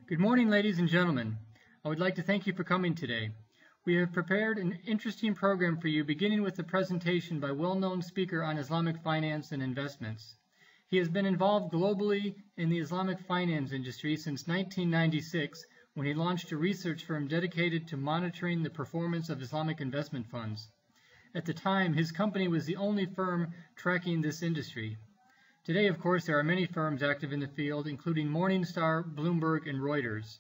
Good morning, ladies and gentlemen. I would like to thank you for coming today. We have prepared an interesting program for you, beginning with a presentation by well-known speaker on Islamic finance and investments. He has been involved globally in the Islamic finance industry since 1996, when he launched a research firm dedicated to monitoring the performance of Islamic investment funds. At the time, his company was the only firm tracking this industry. Today, of course, there are many firms active in the field, including Morningstar, Bloomberg, and Reuters.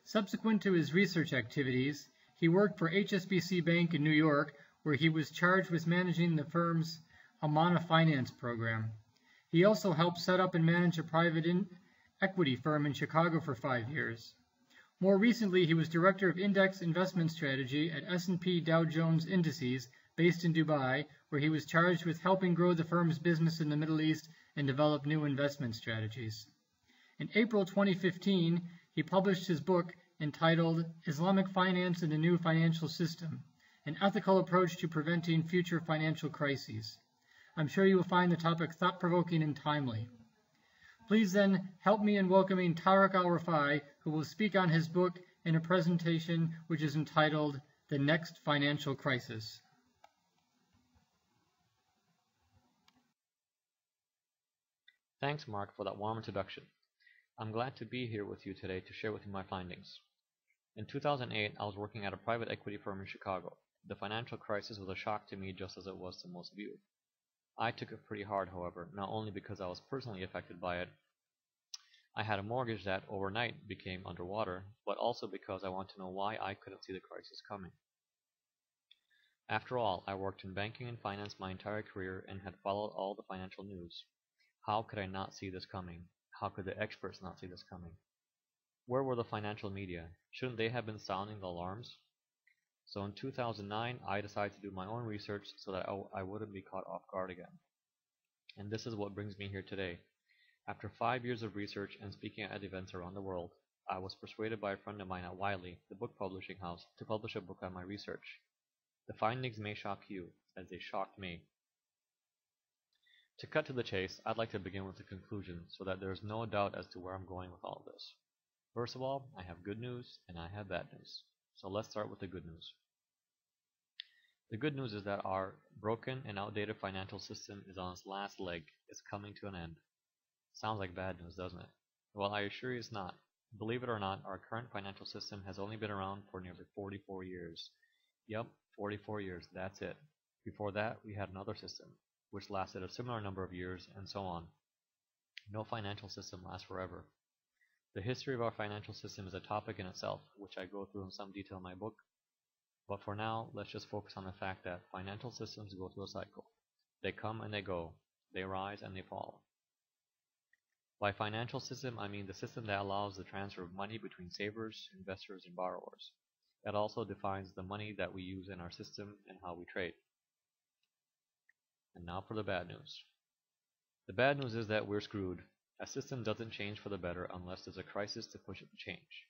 Subsequent to his research activities, he worked for HSBC Bank in New York, where he was charged with managing the firm's Amana Finance program. He also helped set up and manage a private equity firm in Chicago for 5 years. More recently, he was Director of Index Investment Strategy at S&P Dow Jones Indices, based in Dubai, where he was charged with helping grow the firm's business in the Middle East and develop new investment strategies. In April 2015, he published his book entitled Islamic Finance and the New Financial System, an ethical approach to preventing future financial crises. I'm sure you will find the topic thought-provoking and timely. Please then help me in welcoming Tariq Alrifai, who will speak on his book in a presentation which is entitled The Next Financial Crisis. Thanks, Mark, for that warm introduction. I'm glad to be here with you today to share with you my findings. In 2008, I was working at a private equity firm in Chicago. The financial crisis was a shock to me, just as it was to most of you. I took it pretty hard, however, not only because I was personally affected by it. I had a mortgage that overnight became underwater, but also because I wanted to know why I couldn't see the crisis coming. After all, I worked in banking and finance my entire career and had followed all the financial news. How could I not see this coming? How could the experts not see this coming? Where were the financial media? Shouldn't they have been sounding the alarms? So in 2009, I decided to do my own research so that I wouldn't be caught off guard again. And this is what brings me here today. After 5 years of research and speaking at events around the world, I was persuaded by a friend of mine at Wiley, the book publishing house, to publish a book on my research. The findings may shock you, as they shocked me. To cut to the chase, I'd like to begin with the conclusion so that there is no doubt as to where I'm going with all of this. First of all, I have good news and I have bad news. So let's start with the good news. The good news is that our broken and outdated financial system is on its last leg. It's coming to an end. Sounds like bad news, doesn't it? Well, I assure you it's not. Believe it or not, our current financial system has only been around for nearly 44 years. Yep, 44 years, that's it. Before that, we had another system, which lasted a similar number of years, and so on. No financial system lasts forever. The history of our financial system is a topic in itself, which I go through in some detail in my book. But for now, let's just focus on the fact that financial systems go through a cycle. They come and they go. They rise and they fall. By financial system, I mean the system that allows the transfer of money between savers, investors, and borrowers. It also defines the money that we use in our system and how we trade. And now for the bad news. The bad news is that we're screwed. A system doesn't change for the better unless there's a crisis to push it to change.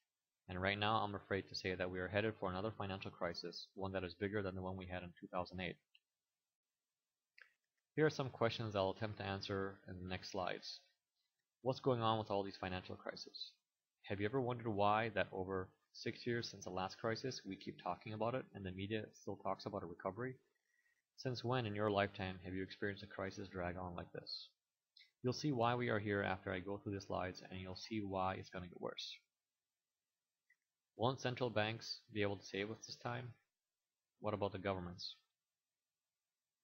And right now I'm afraid to say that we are headed for another financial crisis, one that is bigger than the one we had in 2008. Here are some questions I'll attempt to answer in the next slides. What's going on with all these financial crises? Have you ever wondered why that over 6 years since the last crisis we keep talking about it and the media still talks about a recovery? Since when in your lifetime have you experienced a crisis drag on like this? You'll see why we are here after I go through the slides, and you'll see why it's going to get worse. Won't central banks be able to save us this time? What about the governments?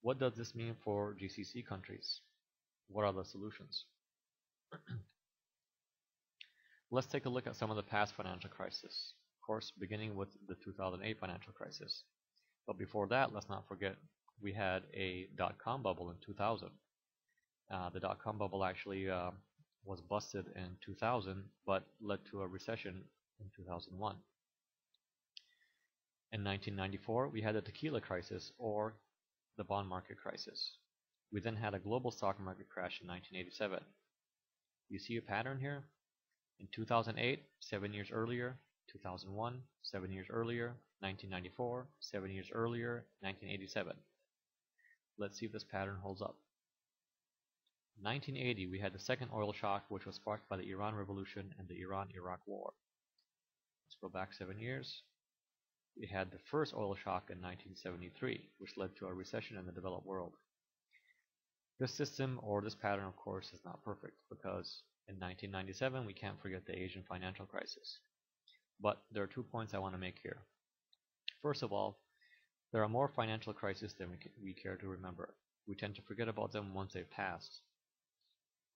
What does this mean for GCC countries? What are the solutions? Let's take a look at some of the past financial crises. Of course, beginning with the 2008 financial crisis. But before that, let's not forget we had a dot-com bubble in 2000. The dot-com bubble actually was busted in 2000, but led to a recession in 2001. In 1994, we had the tequila crisis, or the bond market crisis. We then had a global stock market crash in 1987. You see a pattern here? In 2008, 7 years earlier, 2001, 7 years earlier, 1994, 7 years earlier, 1987. Let's see if this pattern holds up. In 1980, we had the second oil shock, which was sparked by the Iran Revolution and the Iran-Iraq War. Let's go back 7 years. We had the first oil shock in 1973, which led to a recession in the developed world. This system, or this pattern, of course, is not perfect, because in 1997 we can't forget the Asian financial crisis. But there are 2 points I want to make here. First of all, there are more financial crises than we care to remember. We tend to forget about them once they've passed.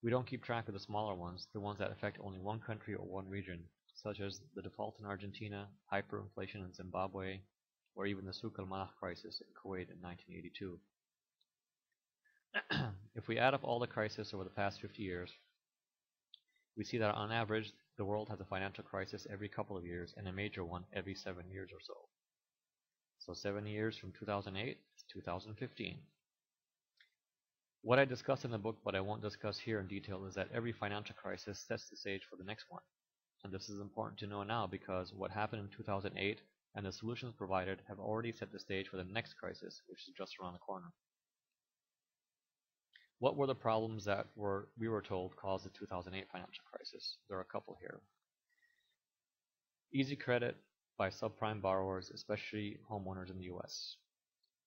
We don't keep track of the smaller ones, the ones that affect only one country or one region, such as the default in Argentina, hyperinflation in Zimbabwe, or even the Souk al-Malakh crisis in Kuwait in 1982. If we add up all the crises over the past 50 years, we see that on average, the world has a financial crisis every couple of years and a major one every 7 years or so. So 7 years from 2008 is 2015. What I discuss in the book, but I won't discuss here in detail, is that every financial crisis sets the stage for the next one. And this is important to know now because what happened in 2008 and the solutions provided have already set the stage for the next crisis, which is just around the corner. What were the problems that we were told caused the 2008 financial crisis? There are a couple here. Easy credit by subprime borrowers, especially homeowners in the US.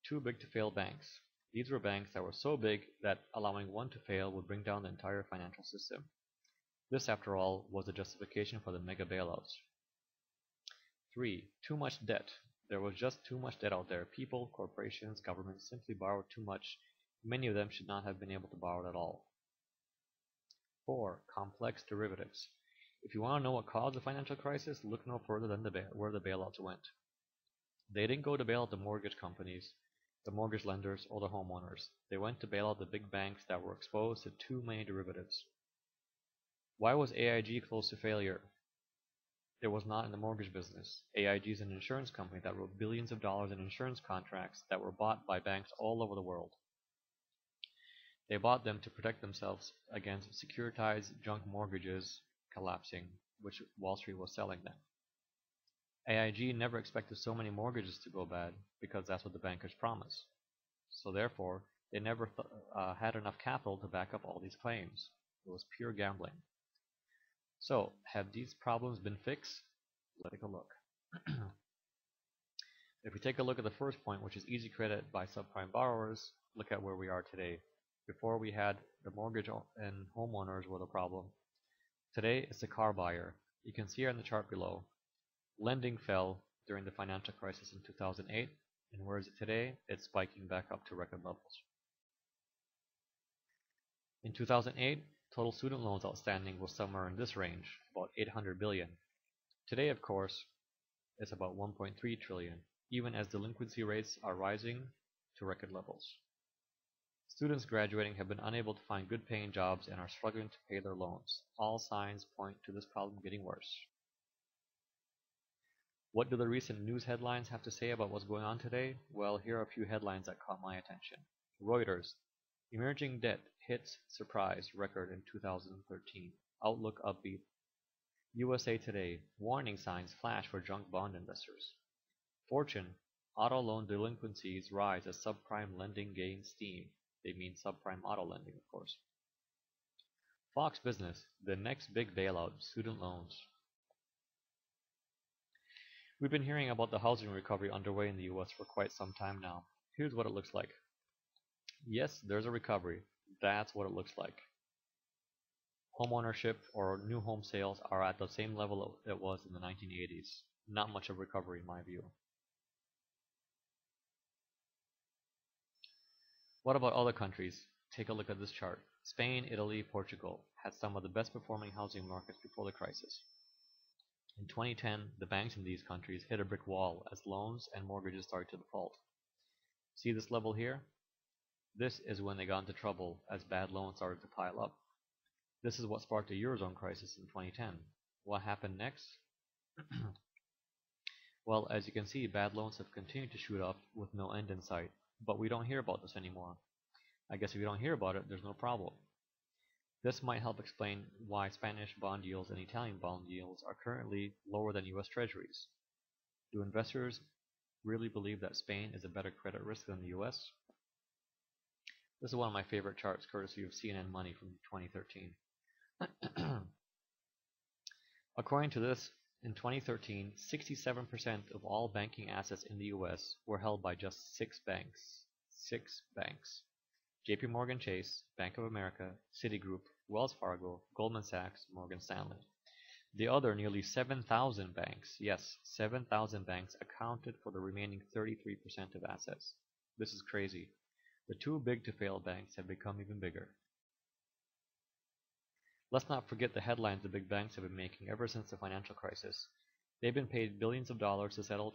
Too big to fail banks. These were banks that were so big that allowing one to fail would bring down the entire financial system. This, after all, was the justification for the mega bailouts. 3. Too much debt. There was just too much debt out there. People, corporations, governments simply borrowed too much. Many of them should not have been able to borrow at all. 4. Complex derivatives. If you want to know what caused the financial crisis, look no further than where the bailouts went. They didn't go to bail out the mortgage companies, the mortgage lenders, or the homeowners. They went to bail out the big banks that were exposed to too many derivatives. Why was AIG close to failure? It was not in the mortgage business. AIG is an insurance company that wrote billions of dollars in insurance contracts that were bought by banks all over the world. They bought them to protect themselves against securitized junk mortgages collapsing, which Wall Street was selling them. AIG never expected so many mortgages to go bad because that's what the bankers promised. So therefore, they never had enough capital to back up all these claims. It was pure gambling. So, have these problems been fixed? Let's take a look. If we take a look at the first point, which is easy credit by subprime borrowers, look at where we are today. Before we had the mortgage and homeowners were the problem. Today, it's the car buyer. You can see here in the chart below. Lending fell during the financial crisis in 2008, and where is it today? It's spiking back up to record levels. In 2008, total student loans outstanding was somewhere in this range, about 800 billion. Today, of course, it's about 1.3 trillion, even as delinquency rates are rising to record levels. Students graduating have been unable to find good paying jobs and are struggling to pay their loans. All signs point to this problem getting worse. What do the recent news headlines have to say about what's going on today? Well, here are a few headlines that caught my attention. Reuters. Emerging debt hits surprise record in 2013. Outlook upbeat. USA Today. Warning signs flash for junk bond investors. Fortune. Auto loan delinquencies rise as subprime lending gains steam. They mean subprime auto lending, of course. Fox Business. The next big bailout. Student loans. We've been hearing about the housing recovery underway in the US for quite some time now. Here's what it looks like. Yes, there's a recovery. That's what it looks like. Homeownership or new home sales are at the same level it was in the 1980s. Not much of recovery in my view. What about other countries? Take a look at this chart. Spain, Italy, Portugal had some of the best performing housing markets before the crisis. In 2010, the banks in these countries hit a brick wall as loans and mortgages started to default. See this level here? This is when they got into trouble as bad loans started to pile up. This is what sparked the Eurozone crisis in 2010. What happened next? Well, as you can see, bad loans have continued to shoot up with no end in sight, but we don't hear about this anymore. I guess if you don't hear about it, there's no problem. This might help explain why Spanish bond yields and Italian bond yields are currently lower than US Treasuries. Do investors really believe that Spain is a better credit risk than the US? This is one of my favorite charts, courtesy of CNN Money from 2013. According to this, In 2013, 67% of all banking assets in the US were held by just 6 banks. 6 banks. JP Morgan Chase, Bank of America, Citigroup, Wells Fargo, Goldman Sachs, Morgan Stanley. The other nearly 7,000 banks, yes, 7,000 banks accounted for the remaining 33% of assets. This is crazy. The too big to fail banks have become even bigger. Let's not forget the headlines the big banks have been making ever since the financial crisis. They've been paid billions of dollars to settle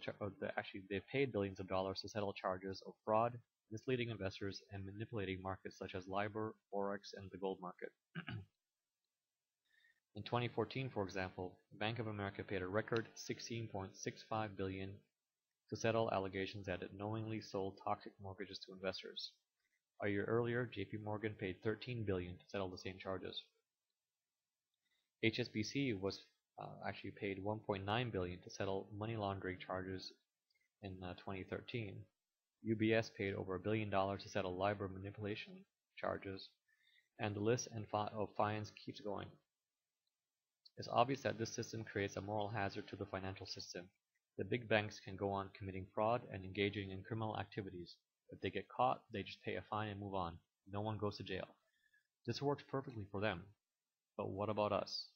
they've paid billions of dollars to settle charges of fraud, misleading investors, and manipulating markets such as LIBOR, Forex, and the gold market. In 2014, for example, Bank of America paid a record $16.65 billion to settle allegations that it knowingly sold toxic mortgages to investors. A year earlier, JP Morgan paid $13 billion to settle the same charges. HSBC was actually paid $1.9 billion to settle money laundering charges in 2013. UBS paid over $1 billion to settle LIBOR manipulation charges, and the list of fines keeps going. It's obvious that this system creates a moral hazard to the financial system. The big banks can go on committing fraud and engaging in criminal activities. If they get caught, they just pay a fine and move on. No one goes to jail. This works perfectly for them. But what about us?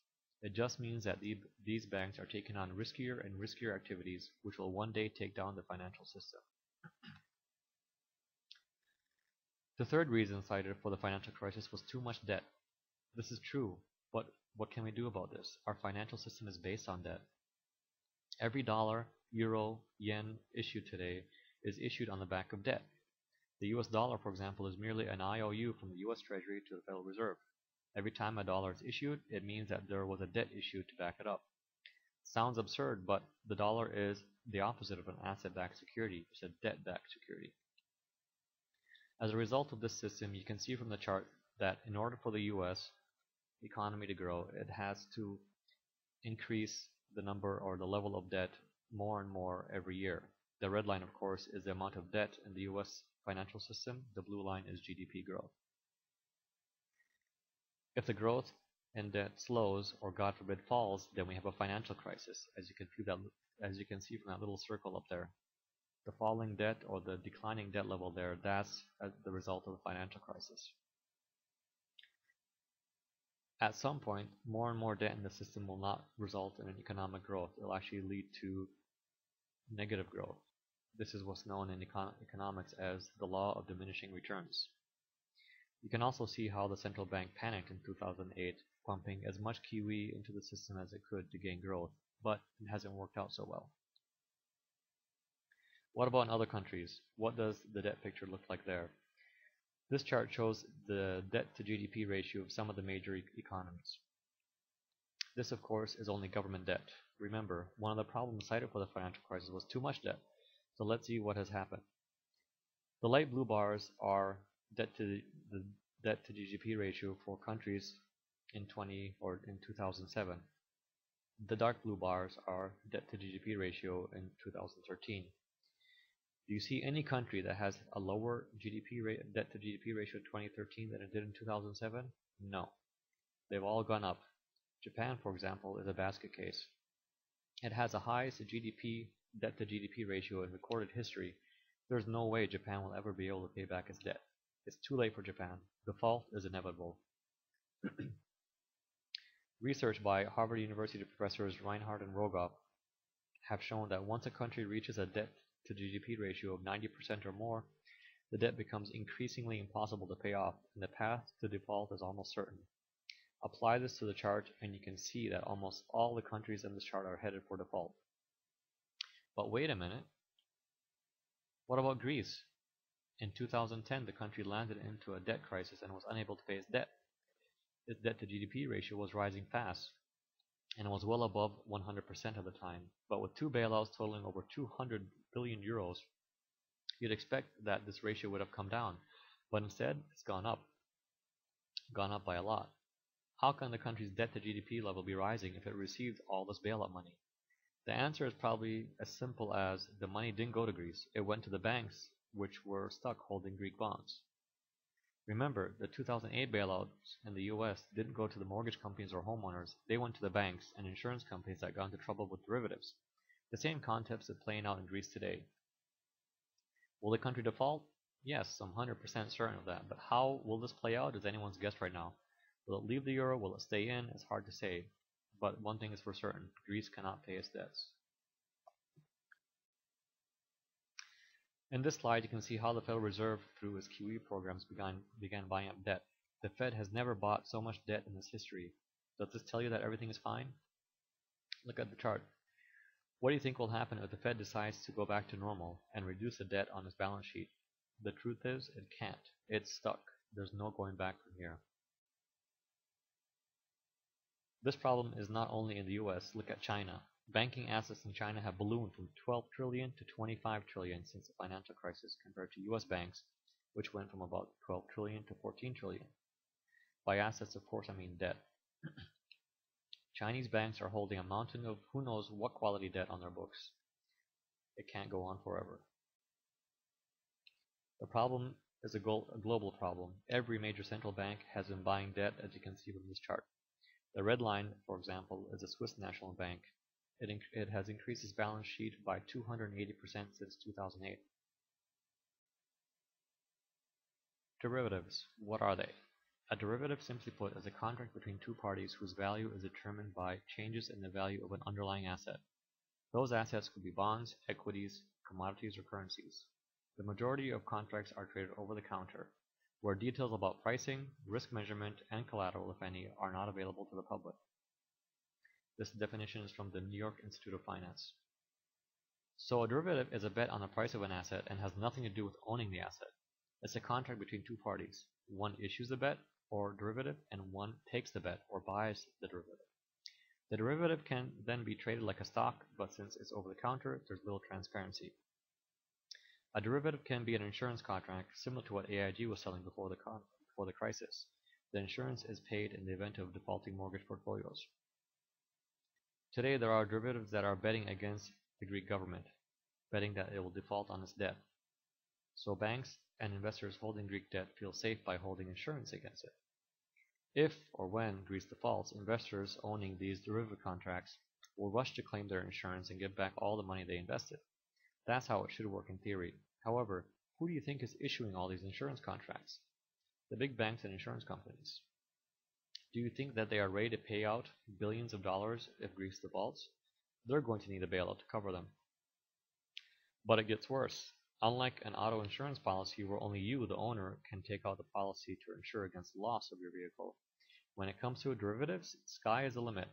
It just means that these banks are taking on riskier and riskier activities, which will one day take down the financial system. The third reason cited for the financial crisis was too much debt. This is true, but what can we do about this? Our financial system is based on debt. Every dollar, euro, yen issued today is issued on the back of debt. The US dollar, for example, is merely an IOU from the US Treasury to the Federal Reserve. Every time a dollar is issued, it means that there was a debt issued to back it up. Sounds absurd, but the dollar is the opposite of an asset-backed security. It's a debt-backed security. As a result of this system, you can see from the chart that in order for the US economy to grow, it has to increase the number or the level of debt more and more every year. The red line, of course, is the amount of debt in the US financial system. The blue line is GDP growth. If the growth in debt slows, or God forbid falls, then we have a financial crisis, as you can see from that little circle up there. The falling debt or the declining debt level there, that's the result of the financial crisis. At some point, more and more debt in the system will not result in an economic growth. It will actually lead to negative growth. This is what's known in economics as the law of diminishing returns. You can also see how the central bank panicked in 2008, pumping as much QE into the system as it could to gain growth, but it hasn't worked out so well. What about in other countries? What does the debt picture look like there? This chart shows the debt to GDP ratio of some of the major economies. This, of course, is only government debt. Remember, one of the problems cited for the financial crisis was too much debt. So let's see what has happened. The light blue bars are the debt to GDP ratio for countries in 2007. The dark blue bars are debt to GDP ratio in 2013. Do you see any country that has a lower debt to GDP ratio in 2013 than it did in 2007? No. They've all gone up. Japan, for example, is a basket case. It has the highest debt to GDP ratio in recorded history. There's no way Japan will ever be able to pay back its debt. It's too late for Japan. Default is inevitable. Research by Harvard University professors Reinhardt and Rogoff have shown that once a country reaches a debt to GDP ratio of 90% or more, the debt becomes increasingly impossible to pay off, and the path to default is almost certain. Apply this to the chart, and you can see that almost all the countries in this chart are headed for default. But wait a minute. What about Greece? In 2010, the country landed into a debt crisis and was unable to pay its debt. Its debt to GDP ratio was rising fast, and was well above 100% of the time. But with two bailouts totaling over 200 billion euros, you'd expect that this ratio would have come down. But instead, it's gone up by a lot. How can the country's debt to GDP level be rising if it received all this bailout money? The answer is probably as simple as the money didn't go to Greece. It went to the banks, which were stuck holding Greek bonds. Remember, the 2008 bailouts in the US didn't go to the mortgage companies or homeowners, they went to the banks and insurance companies that got into trouble with derivatives. The same concepts are playing out in Greece today. Will the country default? Yes, I'm 100% certain of that, but how will this play out is anyone's guess right now. Will it leave the euro? Will it stay in? It's hard to say. But one thing is for certain, Greece cannot pay its debts. In this slide, you can see how the Federal Reserve, through its QE programs, began buying up debt. The Fed has never bought so much debt in its history. Does this tell you that everything is fine? Look at the chart. What do you think will happen if the Fed decides to go back to normal and reduce the debt on its balance sheet? The truth is, it can't. It's stuck. There's no going back from here. This problem is not only in the US. Look at China. Banking assets in China have ballooned from 12 trillion to 25 trillion since the financial crisis compared to US banks, which went from about 12 trillion to 14 trillion. By assets, of course, I mean debt. Chinese banks are holding a mountain of who knows what quality debt on their books. It can't go on forever. The problem is a global problem. Every major central bank has been buying debt, as you can see from this chart. The red line, for example, is the Swiss National Bank. It has increased its balance sheet by 280% since 2008. Derivatives. What are they? A derivative, simply put, is a contract between two parties whose value is determined by changes in the value of an underlying asset. Those assets could be bonds, equities, commodities, or currencies. The majority of contracts are traded over the counter, where details about pricing, risk measurement, and collateral, if any, are not available to the public. This definition is from the New York Institute of Finance. So a derivative is a bet on the price of an asset and has nothing to do with owning the asset. It's a contract between two parties. One issues the bet, or derivative, and one takes the bet, or buys the derivative. The derivative can then be traded like a stock, but since it's over the counter, there's little transparency. A derivative can be an insurance contract, similar to what AIG was selling before the crisis. The insurance is paid in the event of defaulting mortgage portfolios. Today, there are derivatives that are betting against the Greek government, betting that it will default on its debt. So banks and investors holding Greek debt feel safe by holding insurance against it. If or when Greece defaults, investors owning these derivative contracts will rush to claim their insurance and get back all the money they invested. That's how it should work in theory. However, who do you think is issuing all these insurance contracts? The big banks and insurance companies. Do you think that they are ready to pay out billions of dollars if Greece defaults? They're going to need a bailout to cover them. But it gets worse. Unlike an auto insurance policy where only you, the owner, can take out the policy to insure against the loss of your vehicle, when it comes to derivatives, sky is the limit.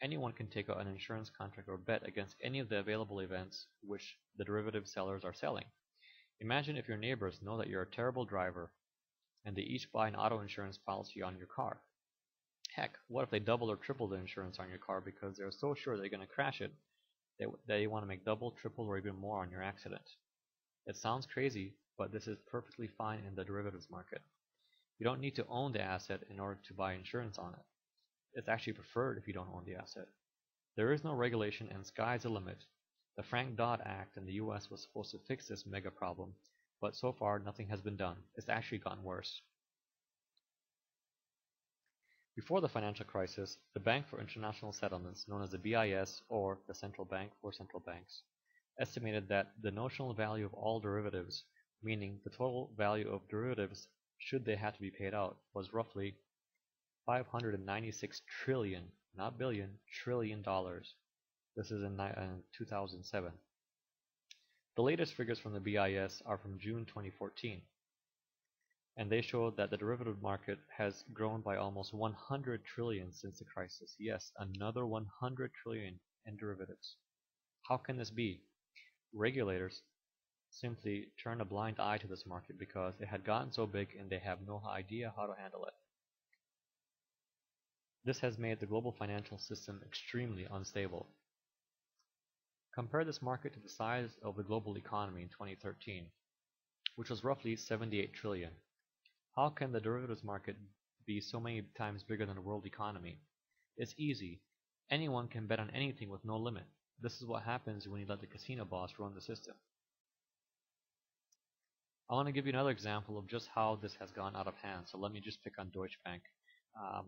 Anyone can take out an insurance contract or bet against any of the available events which the derivative sellers are selling. Imagine if your neighbors know that you're a terrible driver and they each buy an auto insurance policy on your car. Heck, what if they double or triple the insurance on your car because they're so sure they're going to crash it that they want to make double, triple, or even more on your accident? It sounds crazy, but this is perfectly fine in the derivatives market. You don't need to own the asset in order to buy insurance on it. It's actually preferred if you don't own the asset. There is no regulation and sky's the limit. The Frank-Dodd Act in the US was supposed to fix this mega problem, but so far nothing has been done. It's actually gotten worse. Before the financial crisis, the Bank for International Settlements, known as the BIS, or the Central Bank for Central Banks, estimated that the notional value of all derivatives, meaning the total value of derivatives should they have to be paid out, was roughly 596 trillion, not billion, trillion dollars. This is in 2007. The latest figures from the BIS are from June 2014, and they show that the derivative market has grown by almost 100 trillion since the crisis. Yes, another 100 trillion in derivatives. How can this be? Regulators simply turn a blind eye to this market because it had gotten so big and they have no idea how to handle it. This has made the global financial system extremely unstable. Compare this market to the size of the global economy in 2013, which was roughly 78 trillion. How can the derivatives market be so many times bigger than the world economy? It's easy. Anyone can bet on anything with no limit. This is what happens when you let the casino boss run the system. I want to give you another example of just how this has gone out of hand. So let me just pick on Deutsche Bank. Um,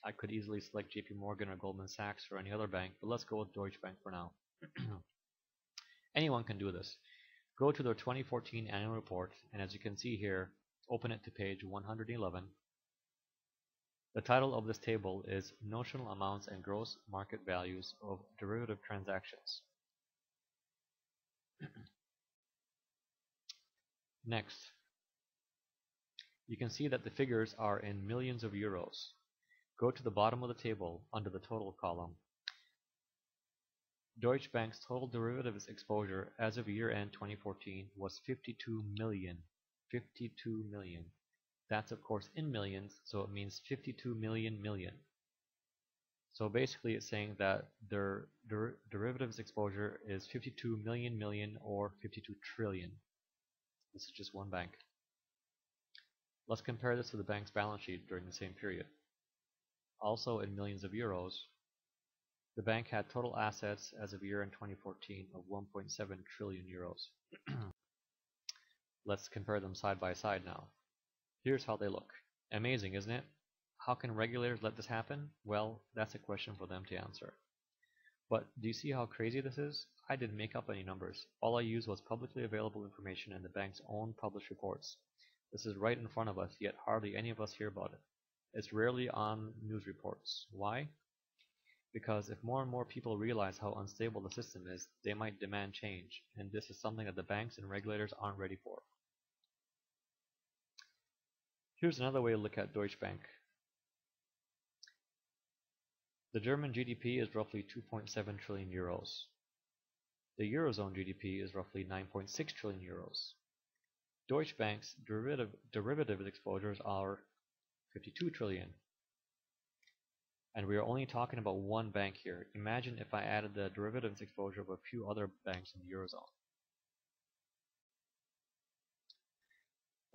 I could easily select JP Morgan or Goldman Sachs or any other bank, but let's go with Deutsche Bank for now. Anyone can do this. Go to their 2014 annual report, and as you can see here, open it to page 111. The title of this table is Notional Amounts and Gross Market Values of Derivative Transactions. Next, you can see that the figures are in millions of euros. Go to the bottom of the table under the total column. Deutsche Bank's total derivatives exposure as of year-end 2014 was 52 million. 52 million. That's of course in millions, so it means 52 million million. So basically it's saying that their derivatives exposure is 52 million million or 52 trillion. This is just one bank. Let's compare this to the bank's balance sheet during the same period. Also in millions of euros, the bank had total assets as of year-end 2014 of 1.7 trillion euros. Let's compare them side by side now. Here's how they look. Amazing, isn't it? How can regulators let this happen? Well, that's a question for them to answer. But do you see how crazy this is? I didn't make up any numbers. All I used was publicly available information in the bank's own published reports. This is right in front of us, yet hardly any of us hear about it. It's rarely on news reports. Why? Because if more and more people realize how unstable the system is, they might demand change, and this is something that the banks and regulators aren't ready for. Here's another way to look at Deutsche Bank. The German GDP is roughly 2.7 trillion euros. The Eurozone GDP is roughly 9.6 trillion euros. Deutsche Bank's derivative exposures are 52 trillion. And we are only talking about one bank here. Imagine if I added the derivatives exposure of a few other banks in the Eurozone.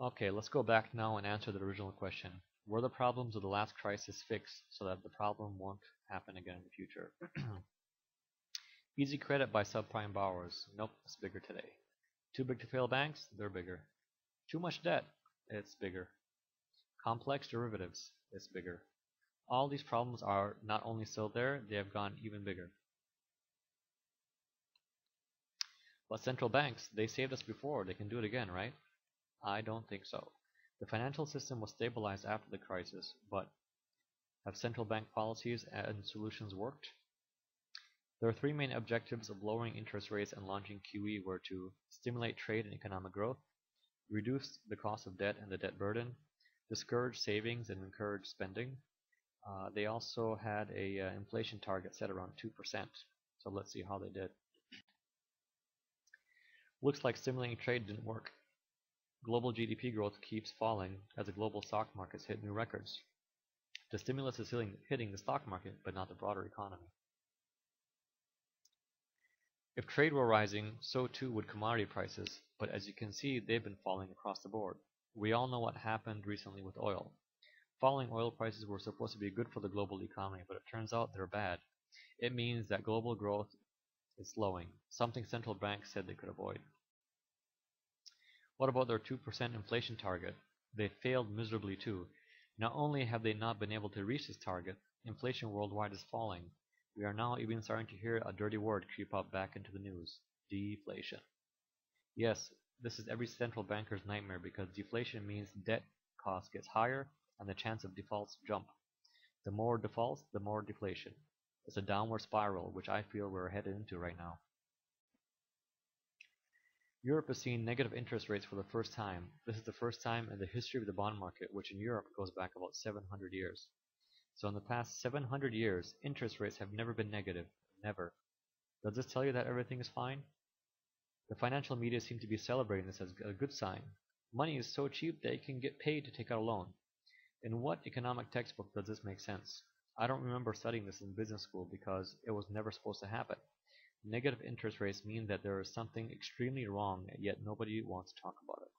Okay, let's go back now and answer the original question. Were the problems of the last crisis fixed so that the problem won't happen again in the future? Easy credit by subprime borrowers. Nope, it's bigger today. Too big to fail banks? They're bigger. Too much debt? It's bigger. Complex derivatives? It's bigger. All these problems are not only still there, they have gone even bigger. But central banks, they saved us before, they can do it again, right? I don't think so. The financial system was stabilized after the crisis, but have central bank policies and solutions worked? There are three main objectives of lowering interest rates and launching QE were to stimulate trade and economic growth, reduce the cost of debt and the debt burden, discourage savings and encourage spending. They also had a inflation target set around 2%. So let's see how they did. Looks like stimulating trade didn't work. Global GDP growth keeps falling as the global stock markets hit new records. The stimulus is hitting the stock market, but not the broader economy. If trade were rising, so too would commodity prices, but as you can see, they've been falling across the board. We all know what happened recently with oil. Falling oil prices were supposed to be good for the global economy, but it turns out they're bad. It means that global growth is slowing, something central banks said they could avoid. What about their 2% inflation target? They failed miserably too. Not only have they not been able to reach this target, inflation worldwide is falling. We are now even starting to hear a dirty word creep up back into the news: deflation. Yes, this is every central banker's nightmare because deflation means debt cost gets higher and the chance of defaults jump. The more defaults, the more deflation. It's a downward spiral, which I feel we're headed into right now. Europe has seen negative interest rates for the first time. This is the first time in the history of the bond market, which in Europe goes back about 700 years. So in the past 700 years, interest rates have never been negative. Never. Does this tell you that everything is fine? The financial media seem to be celebrating this as a good sign. Money is so cheap that you can get paid to take out a loan. In what economic textbook does this make sense? I don't remember studying this in business school because it was never supposed to happen. Negative interest rates mean that there is something extremely wrong, yet nobody wants to talk about it.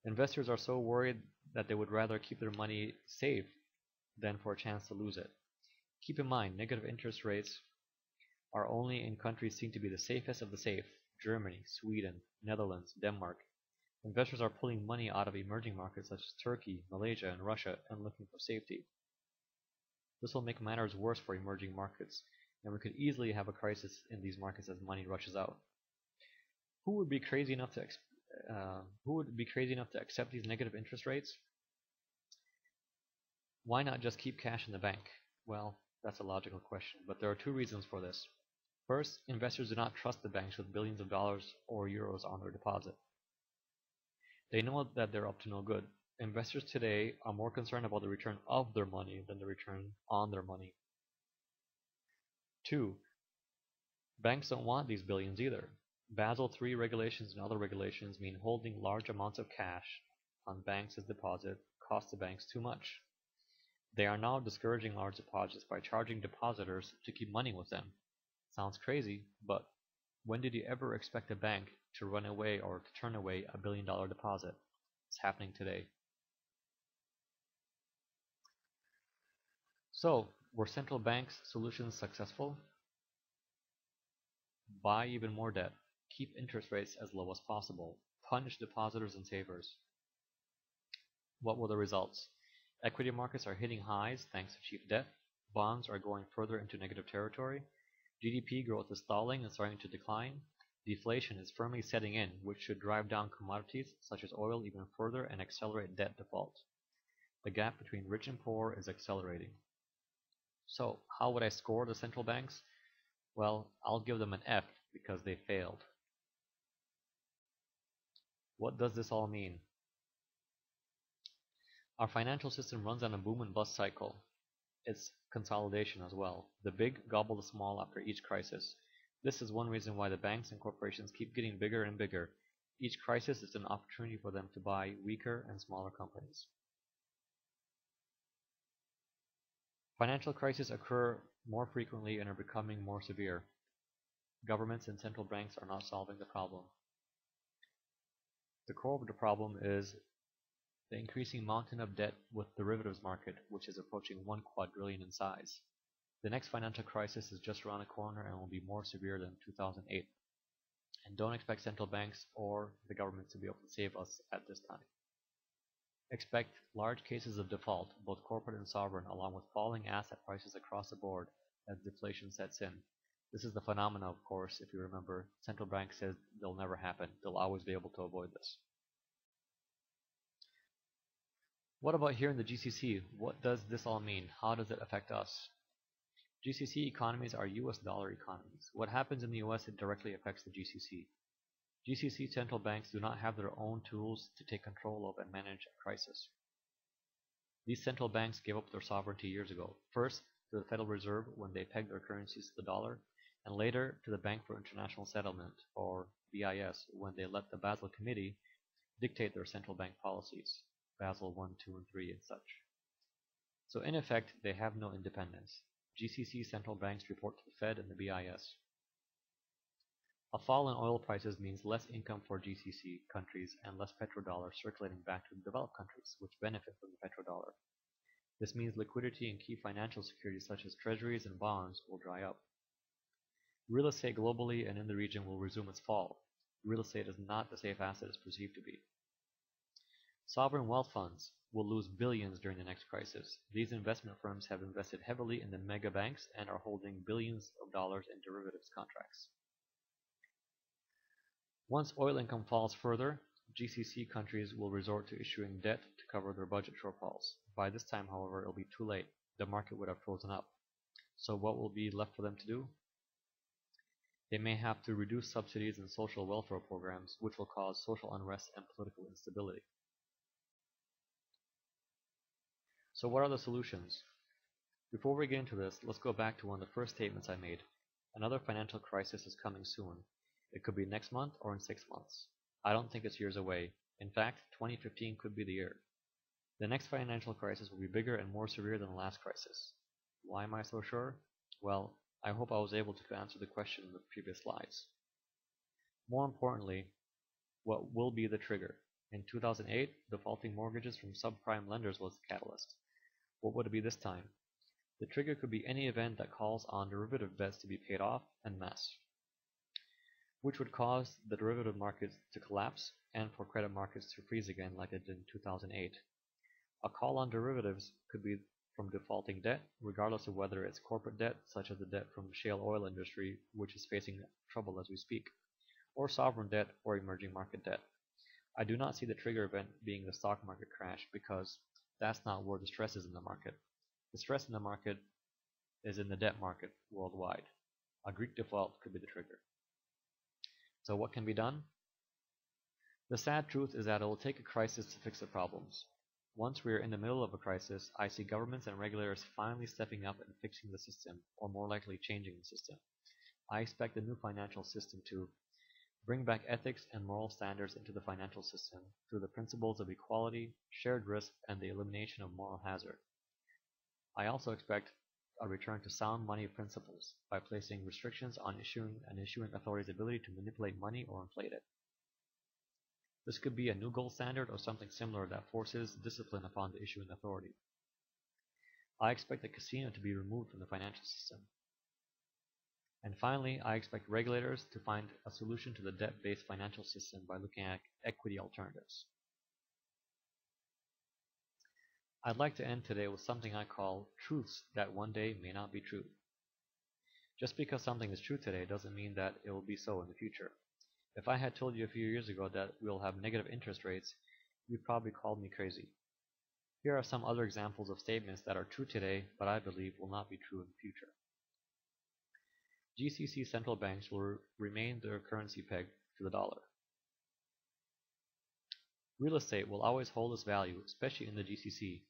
Investors are so worried that they would rather keep their money safe than for a chance to lose it. Keep in mind, negative interest rates are only in countries seen to be the safest of the safe: Germany, Sweden, Netherlands, Denmark. Investors are pulling money out of emerging markets such as Turkey, Malaysia, and Russia and looking for safety. This will make matters worse for emerging markets, and we could easily have a crisis in these markets as money rushes out. Who would be crazy enough to accept these negative interest rates? Why not just keep cash in the bank? Well, that's a logical question, but there are two reasons for this. First, investors do not trust the banks with billions of dollars or euros on their deposit. They know that they're up to no good. Investors today are more concerned about the return of their money than the return on their money. Two, banks don't want these billions either. Basel III regulations and other regulations mean holding large amounts of cash on banks as deposit costs the banks too much. They are now discouraging large deposits by charging depositors to keep money with them. Sounds crazy, but when did you ever expect a bank to run away or to turn away a $1 billion deposit? It's happening today. So, were central banks' solutions successful? Buy even more debt. Keep interest rates as low as possible. Punish depositors and savers. What were the results? Equity markets are hitting highs thanks to cheap debt. Bonds are going further into negative territory. GDP growth is stalling and starting to decline. Deflation is firmly setting in, which should drive down commodities such as oil even further and accelerate debt default. The gap between rich and poor is accelerating. So, how would I score the central banks? Well, I'll give them an F because they failed. What does this all mean? Our financial system runs on a boom and bust cycle. It's consolidation as well. The big gobble the small after each crisis. This is one reason why the banks and corporations keep getting bigger and bigger. Each crisis is an opportunity for them to buy weaker and smaller companies. Financial crises occur more frequently and are becoming more severe. Governments and central banks are not solving the problem. The core of the problem is the increasing mountain of debt with derivatives market, which is approaching 1 quadrillion in size. The next financial crisis is just around the corner and will be more severe than 2008. And don't expect central banks or the government to be able to save us at this time. Expect large cases of default, both corporate and sovereign, along with falling asset prices across the board as deflation sets in. This is the phenomena, of course, if you remember. Central banks said they'll never happen. They'll always be able to avoid this. What about here in the GCC? What does this all mean? How does it affect us? GCC economies are US dollar economies. What happens in the US, it directly affects the GCC. GCC central banks do not have their own tools to take control of and manage a crisis. These central banks gave up their sovereignty years ago. First, to the Federal Reserve when they pegged their currencies to the dollar, and later to the Bank for International Settlement, or BIS, when they let the Basel Committee dictate their central bank policies. Basel 1, 2, and 3 and such. So in effect, they have no independence. GCC central banks report to the Fed and the BIS. A fall in oil prices means less income for GCC countries and less petrodollar circulating back to the developed countries, which benefit from the petrodollar. This means liquidity in key financial securities such as treasuries and bonds will dry up. Real estate globally and in the region will resume its fall. Real estate is not the safe asset it's perceived to be. Sovereign wealth funds will lose billions during the next crisis. These investment firms have invested heavily in the mega banks and are holding billions of dollars in derivatives contracts. Once oil income falls further, GCC countries will resort to issuing debt to cover their budget shortfalls. By this time, however, it will be too late. The market would have frozen up. So what will be left for them to do? They may have to reduce subsidies and social welfare programs, which will cause social unrest and political instability. So what are the solutions? Before we get into this, let's go back to one of the first statements I made. Another financial crisis is coming soon. It could be next month or in 6 months. I don't think it's years away. In fact, 2015 could be the year. The next financial crisis will be bigger and more severe than the last crisis. Why am I so sure? Well, I hope I was able to answer the question in the previous slides. More importantly, what will be the trigger? In 2008, defaulting mortgages from subprime lenders was the catalyst. What would it be this time? The trigger could be any event that calls on derivative debts to be paid off en masse. which would cause the derivative markets to collapse and for credit markets to freeze again like it did in 2008. A call on derivatives could be from defaulting debt, regardless of whether it's corporate debt, such as the debt from the shale oil industry, which is facing trouble as we speak, or sovereign debt or emerging market debt. I do not see the trigger event being the stock market crash because that's not where the stress is in the market. The stress in the market is in the debt market worldwide. A Greek default could be the trigger. So what can be done? The sad truth is that it will take a crisis to fix the problems. Once we are in the middle of a crisis, I see governments and regulators finally stepping up and fixing the system, or more likely changing the system. I expect the new financial system to bring back ethics and moral standards into the financial system through the principles of equality, shared risk, and the elimination of moral hazard. I also expect a return to sound money principles by placing restrictions on issuing authorities' ability to manipulate money or inflate it. This could be a new gold standard or something similar that forces discipline upon the issuing authority. I expect the casino to be removed from the financial system. And finally, I expect regulators to find a solution to the debt-based financial system by looking at equity alternatives. I'd like to end today with something I call truths that one day may not be true. Just because something is true today doesn't mean that it will be so in the future. If I had told you a few years ago that we'll have negative interest rates, you'd probably call me crazy. Here are some other examples of statements that are true today, but I believe will not be true in the future. GCC central banks will remain their currency pegged to the dollar. Real estate will always hold its value, especially in the GCC.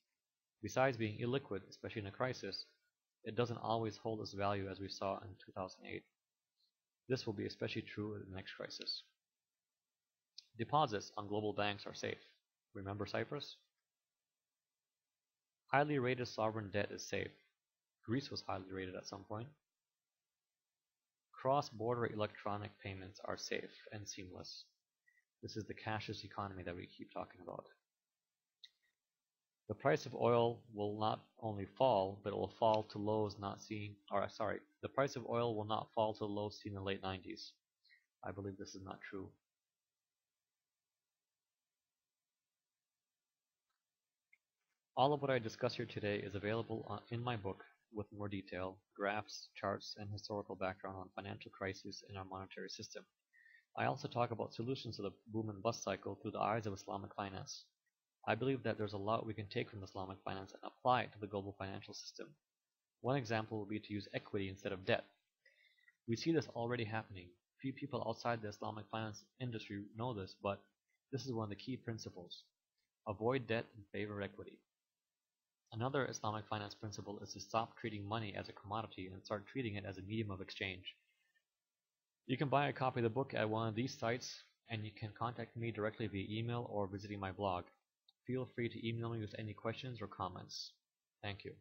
Besides being illiquid, especially in a crisis, it doesn't always hold its value as we saw in 2008. This will be especially true in the next crisis. Deposits on global banks are safe. Remember Cyprus? Highly rated sovereign debt is safe. Greece was highly rated at some point. Cross-border electronic payments are safe and seamless. This is the cashless economy that we keep talking about. The price of oil will not only fall, but it will fall to lows the price of oil will not fall to lows seen in the late 90s. I believe this is not true. All of what I discuss here today is available in my book with more detail, graphs, charts, and historical background on financial crises in our monetary system. I also talk about solutions to the boom and bust cycle through the eyes of Islamic finance. I believe that there's a lot we can take from Islamic finance and apply it to the global financial system. One example would be to use equity instead of debt. We see this already happening. Few people outside the Islamic finance industry know this, but this is one of the key principles. Avoid debt and favor equity. Another Islamic finance principle is to stop treating money as a commodity and start treating it as a medium of exchange. You can buy a copy of the book at one of these sites, and you can contact me directly via email or visiting my blog. Feel free to email me with any questions or comments. Thank you.